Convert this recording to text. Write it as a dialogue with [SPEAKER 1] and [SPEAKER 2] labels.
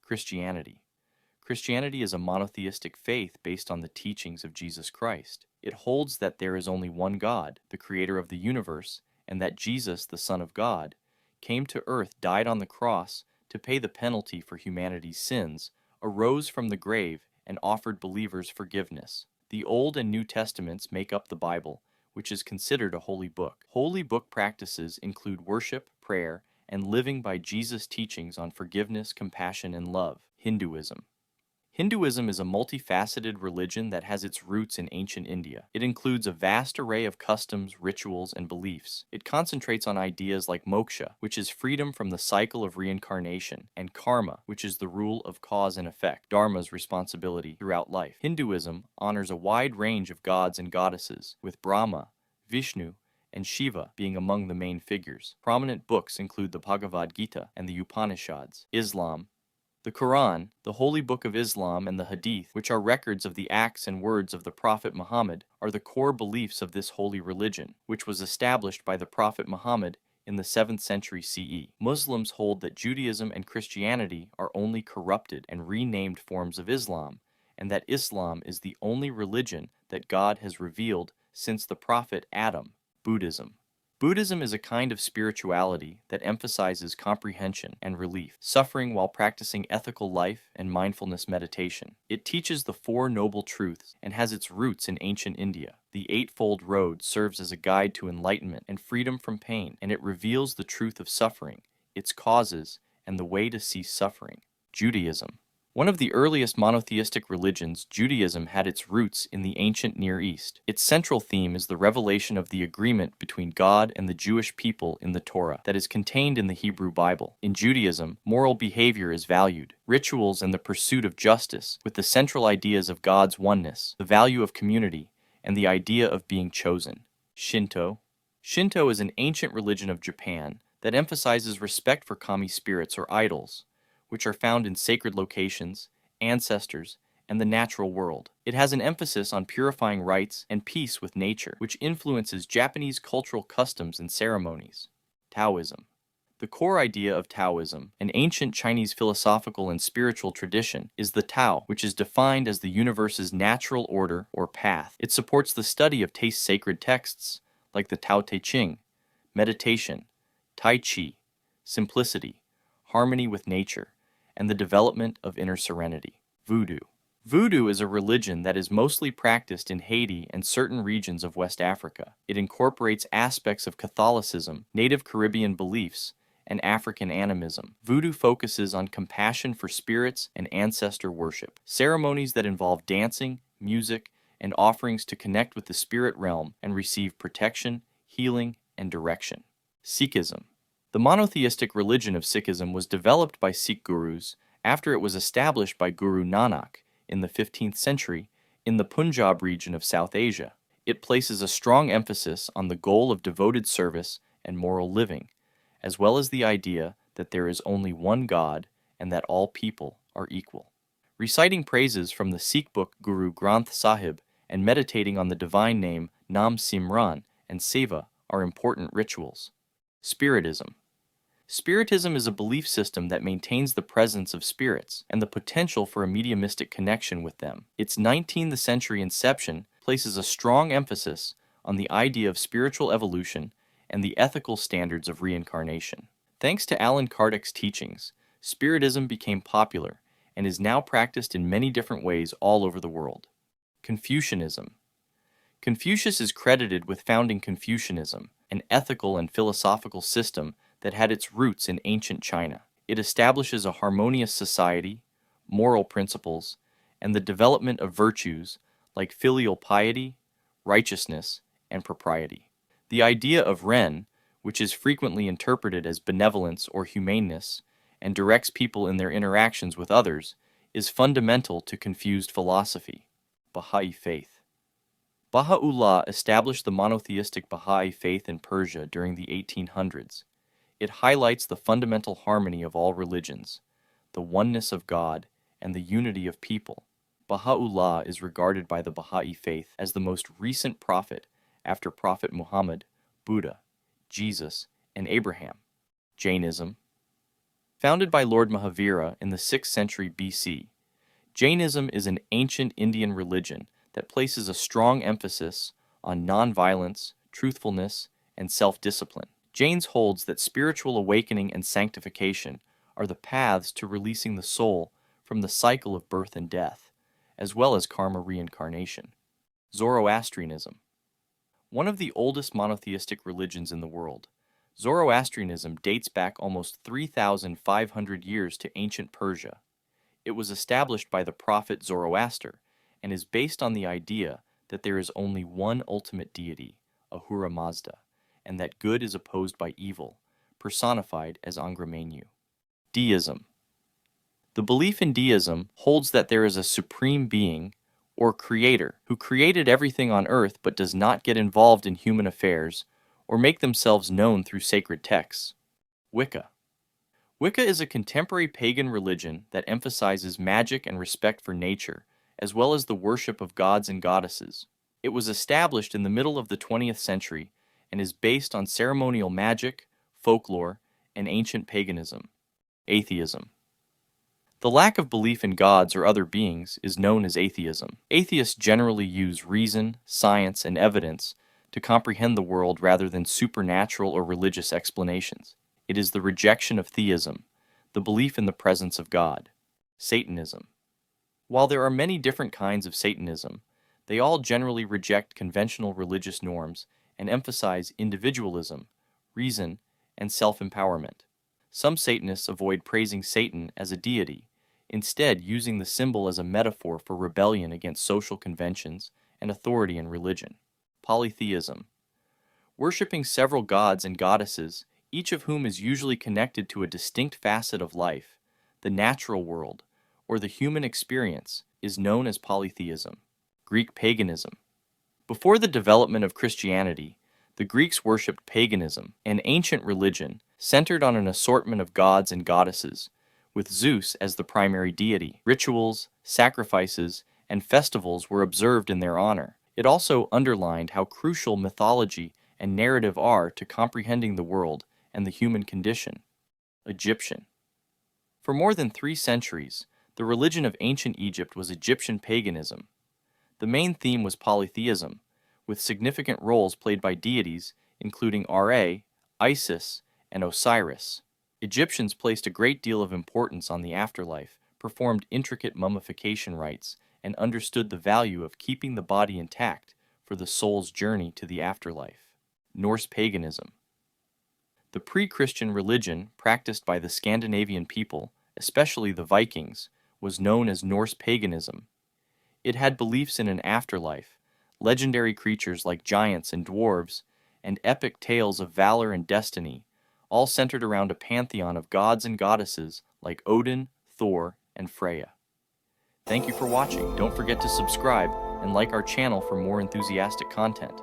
[SPEAKER 1] Christianity. Christianity is a monotheistic faith based on the teachings of Jesus Christ. It holds that there is only one God, the creator of the universe, and that Jesus, the Son of God, came to earth, died on the cross to pay the penalty for humanity's sins, arose from the grave, and offered believers forgiveness. The Old and New Testaments make up the Bible, which is considered a holy book. Holy book practices include worship, prayer, and living by Jesus' teachings on forgiveness, compassion, and love. Hinduism. Hinduism is a multifaceted religion that has its roots in ancient India. It includes a vast array of customs, rituals, and beliefs. It concentrates on ideas like moksha, which is freedom from the cycle of reincarnation, and karma, which is the rule of cause and effect, dharma's responsibility throughout life. Hinduism honors a wide range of gods and goddesses, with Brahma, Vishnu, and Shiva being among the main figures. Prominent books include the Bhagavad Gita and the Upanishads. Islam. The Quran, the holy book of Islam, and the Hadith, which are records of the acts and words of the Prophet Muhammad, are the core beliefs of this holy religion, which was established by the Prophet Muhammad in the 7th century CE. Muslims hold that Judaism and Christianity are only corrupted and renamed forms of Islam, and that Islam is the only religion that God has revealed since the Prophet Adam. Buddhism. Buddhism is a kind of spirituality that emphasizes comprehension and relief, suffering while practicing ethical life and mindfulness meditation. It teaches the Four Noble Truths and has its roots in ancient India. The Eightfold Road serves as a guide to enlightenment and freedom from pain, and it reveals the truth of suffering, its causes, and the way to cease suffering. Judaism. One of the earliest monotheistic religions, Judaism had its roots in the ancient Near East. Its central theme is the revelation of the agreement between God and the Jewish people in the Torah that is contained in the Hebrew Bible. In Judaism, moral behavior is valued, rituals and the pursuit of justice, with the central ideas of God's oneness, the value of community, and the idea of being chosen. Shinto. Shinto is an ancient religion of Japan that emphasizes respect for kami spirits or idols, which are found in sacred locations, ancestors, and the natural world. It has an emphasis on purifying rites and peace with nature, which influences Japanese cultural customs and ceremonies. Taoism. The core idea of Taoism, an ancient Chinese philosophical and spiritual tradition, is the Tao, which is defined as the universe's natural order or path. It supports the study of sacred texts, like the Tao Te Ching, meditation, Tai Chi, simplicity, harmony with nature, and the development of inner serenity. Voodoo. Voodoo is a religion that is mostly practiced in Haiti and certain regions of West Africa. It incorporates aspects of Catholicism, native Caribbean beliefs, and African animism. Voodoo focuses on compassion for spirits and ancestor worship. Ceremonies that involve dancing, music, and offerings to connect with the spirit realm and receive protection, healing, and direction. Sikhism. The monotheistic religion of Sikhism was developed by Sikh gurus after it was established by Guru Nanak in the 15th century in the Punjab region of South Asia. It places a strong emphasis on the goal of devoted service and moral living, as well as the idea that there is only one God and that all people are equal. Reciting praises from the Sikh book Guru Granth Sahib and meditating on the divine name Nam Simran and Seva are important rituals. Spiritism. Spiritism is a belief system that maintains the presence of spirits and the potential for a mediumistic connection with them. Its 19th century inception places a strong emphasis on the idea of spiritual evolution and the ethical standards of reincarnation. Thanks to Allan Kardec's teachings, Spiritism became popular and is now practiced in many different ways all over the world. Confucianism. Confucius is credited with founding Confucianism, an ethical and philosophical system that had its roots in ancient China. It establishes a harmonious society, moral principles, and the development of virtues like filial piety, righteousness, and propriety. The idea of Ren, which is frequently interpreted as benevolence or humaneness, and directs people in their interactions with others, is fundamental to Confused philosophy. Baha'i Faith. Baha'u'llah established the monotheistic Baha'i Faith in Persia during the 1800s. It highlights the fundamental harmony of all religions, the oneness of God, and the unity of people. Baha'u'llah is regarded by the Baha'i Faith as the most recent prophet after Prophet Muhammad, Buddha, Jesus, and Abraham. Jainism. Founded by Lord Mahavira in the 6th century BC, Jainism is an ancient Indian religion that places a strong emphasis on nonviolence, truthfulness, and self-discipline. Jains holds that spiritual awakening and sanctification are the paths to releasing the soul from the cycle of birth and death, as well as karma reincarnation. Zoroastrianism. One of the oldest monotheistic religions in the world, Zoroastrianism dates back almost 3,500 years to ancient Persia. It was established by the prophet Zoroaster and is based on the idea that there is only one ultimate deity, Ahura Mazda, and that good is opposed by evil, personified as Angra Mainyu. Deism. The belief in deism holds that there is a supreme being, or creator, who created everything on earth but does not get involved in human affairs or make themselves known through sacred texts. Wicca. Wicca is a contemporary pagan religion that emphasizes magic and respect for nature, as well as the worship of gods and goddesses. It was established in the middle of the 20th century and is based on ceremonial magic, folklore, and ancient paganism. Atheism. The lack of belief in gods or other beings is known as atheism. Atheists generally use reason, science, and evidence to comprehend the world rather than supernatural or religious explanations. It is the rejection of theism, the belief in the presence of God. Satanism. While there are many different kinds of Satanism, they all generally reject conventional religious norms and emphasize individualism, reason, and self-empowerment. Some Satanists avoid praising Satan as a deity, instead using the symbol as a metaphor for rebellion against social conventions and authority in religion. Polytheism. Worshipping several gods and goddesses, each of whom is usually connected to a distinct facet of life, the natural world, or the human experience, is known as polytheism. Greek paganism. Before the development of Christianity, the Greeks worshipped paganism, an ancient religion centered on an assortment of gods and goddesses, with Zeus as the primary deity. Rituals, sacrifices, and festivals were observed in their honor. It also underlined how crucial mythology and narrative are to comprehending the world and the human condition. Egyptian. For more than 3 centuries, the religion of ancient Egypt was Egyptian paganism. The main theme was polytheism, with significant roles played by deities including Ra, Isis, and Osiris. Egyptians placed a great deal of importance on the afterlife, performed intricate mummification rites, and understood the value of keeping the body intact for the soul's journey to the afterlife. Norse Paganism. The pre-Christian religion practiced by the Scandinavian people, especially the Vikings, was known as Norse Paganism. It had beliefs in an afterlife, legendary creatures like giants and dwarves, and epic tales of valor and destiny, all centered around a pantheon of gods and goddesses like Odin, Thor, and Freya. Thank you for watching. Don't forget to subscribe and like our channel for more enthusiastic content.